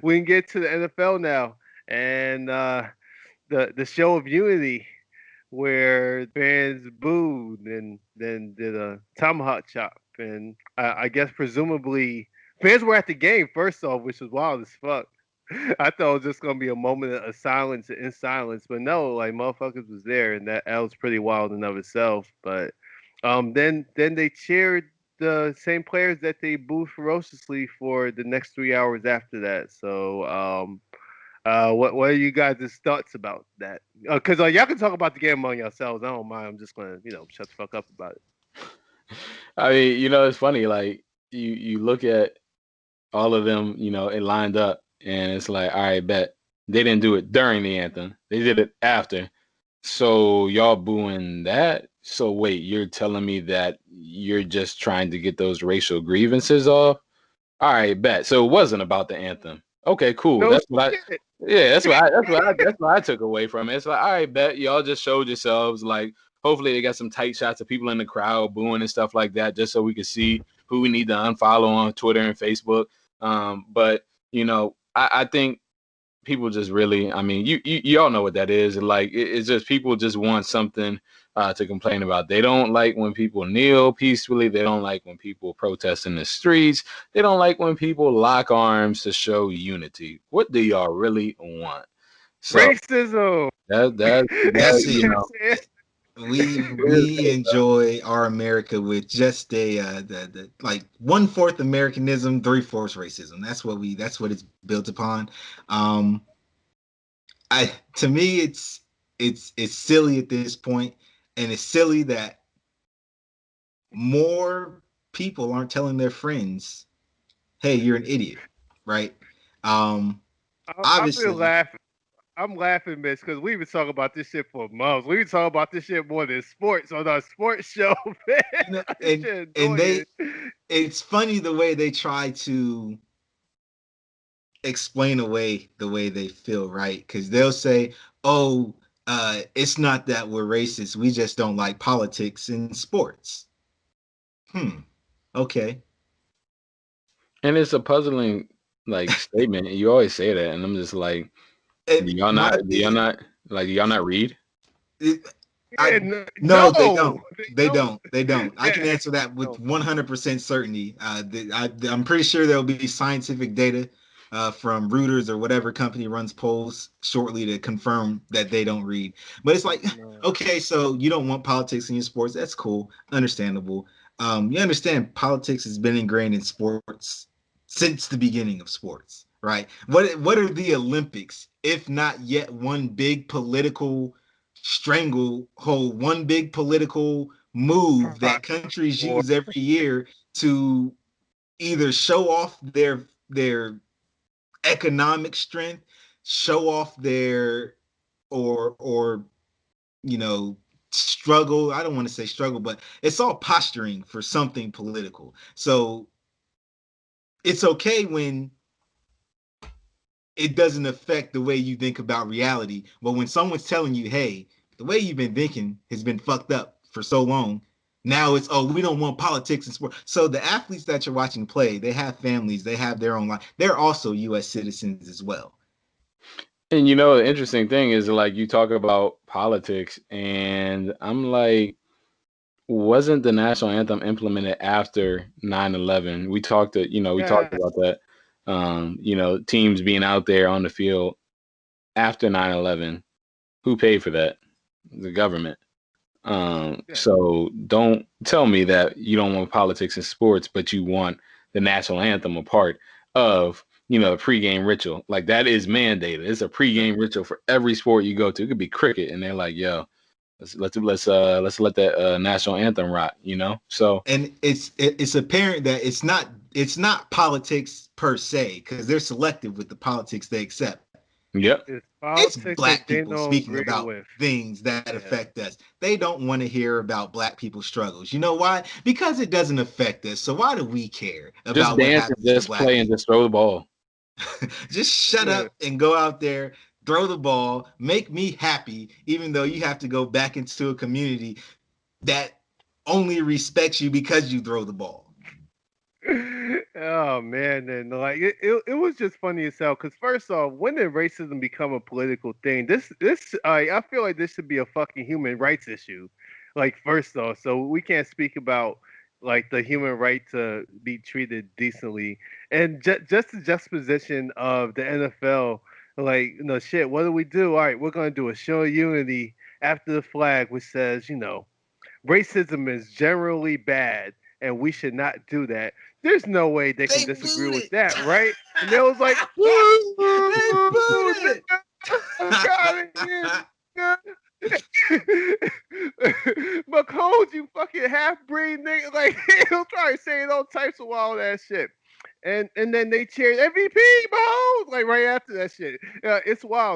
we can get to the NFL now, and the show of unity where fans booed and then did a tomahawk chop, and I guess presumably fans were at the game first off, which was wild as fuck. I thought it was just gonna be a moment of silence in silence, but no, like motherfuckers was there, and that was pretty wild in of itself. But then they cheered the same players that they booed ferociously for the next 3 hours after that. So what are you guys' thoughts about that? Because y'all can talk about the game among yourselves. I don't mind. I'm just gonna shut the fuck up about it. I mean, it's funny. Like you look at all of them, it lined up, and it's like, all right, bet they didn't do it during the anthem. They did it after. So y'all booing that? So wait, you're telling me that you're just trying to get those racial grievances off? All right, bet. So it wasn't about the anthem. Okay, cool. No That's what shit. yeah, that's what I took away from it. It's like, all right, bet y'all just showed yourselves. Like, hopefully they got some tight shots of people in the crowd booing and stuff like that, just so we can see who we need to unfollow on Twitter and Facebook. But I think people just really, I mean, you all know what that is. Like, it's just people just want something to complain about. They don't like when people kneel peacefully. They don't like when people protest in the streets. They don't like when people lock arms to show unity. What do y'all really want? So Racism. that That's it. you know We enjoy our America with just the like 1/4 Americanism, 3/4 racism. That's what it's built upon. Um, I to me it's silly at this point, and it's silly that more people aren't telling their friends, "Hey, you're an idiot," right? Um, I feel obviously, laughing. I'm laughing, Mitch, because we been talking about this shit for months. We been talking about this shit more than sports on our sports show, man. This shit and annoying. it's funny the way they try to explain away the way they feel, right? Because they'll say, "Oh, it's not that we're racist. We just don't like politics in sports." Hmm. Okay. and it's a puzzling like statement. You always say that, and I'm just like, And my do y'all not like do y'all not read? it, Yeah, I no, they no, don't. they They don't. don't. They don't. I can Yeah, answer that with no. 100% certainty. I'm pretty sure there'll be scientific data from Reuters or whatever company runs polls shortly to confirm that they don't read. But it's like, No. okay, so you don't want politics in your sports. That's cool, understandable. You understand politics has been ingrained in sports since the beginning of sports, right? What are the Olympics if not yet one big political stranglehold, one big political move that countries Or use every year to either show off their economic strength, show off their or struggle. I don't want to say struggle, but it's all posturing for something political. So it's okay when it doesn't affect the way you think about reality. But when someone's telling you, hey, the way you've been thinking has been fucked up for so long, now it's, oh, we don't want politics and sport. So the athletes that you're watching play, they have families, they have their own life. They're also US citizens as well. And the interesting thing is like you talk about politics, and I'm like, wasn't the national anthem implemented after 9/11? We talked yeah, about that. Teams being out there on the field after 9/11. Who paid for that? The government. yeah. So don't tell me that you don't want politics in sports, but you want the national anthem a part of, the pregame ritual. Like that is mandated. It's a pregame ritual for every sport you go to. It could be cricket, and they're like, "Yo, let's let that national anthem rock." So And it's apparent that it's not politics per se, because they're selective with the politics they accept. yep, It's It's politics black that they people don't speaking agree about with. things that Yeah. affect us. They don't want to hear about black people's struggles. You know why? Because it doesn't affect us. So why do we care just about what dance and happens to just black play and people? just throw the ball. Just shut Yeah. up and go out there, throw the ball, make me happy, even though you have to go back into a community that only respects you because you throw the ball. Oh man, and like it was just funny as hell. Because first off, when did racism become a political thing? This I feel like this should be a fucking human rights issue. Like first off, so we can't speak about like the human right to be treated decently, and just the juxtaposition of the NFL. Like, shit. What do we do? All right, we're gonna do a show of unity after the flag, which says, racism is generally bad and we should not do that. There's no way they can They disagree booed with it. that, right? And they was like, They woo, booed it. fuck out of here. But cold, you fucking half breed nigga. Like he'll try saying all types of wild ass shit. And then they cheered MVP, behold, like right after that shit. It's wild.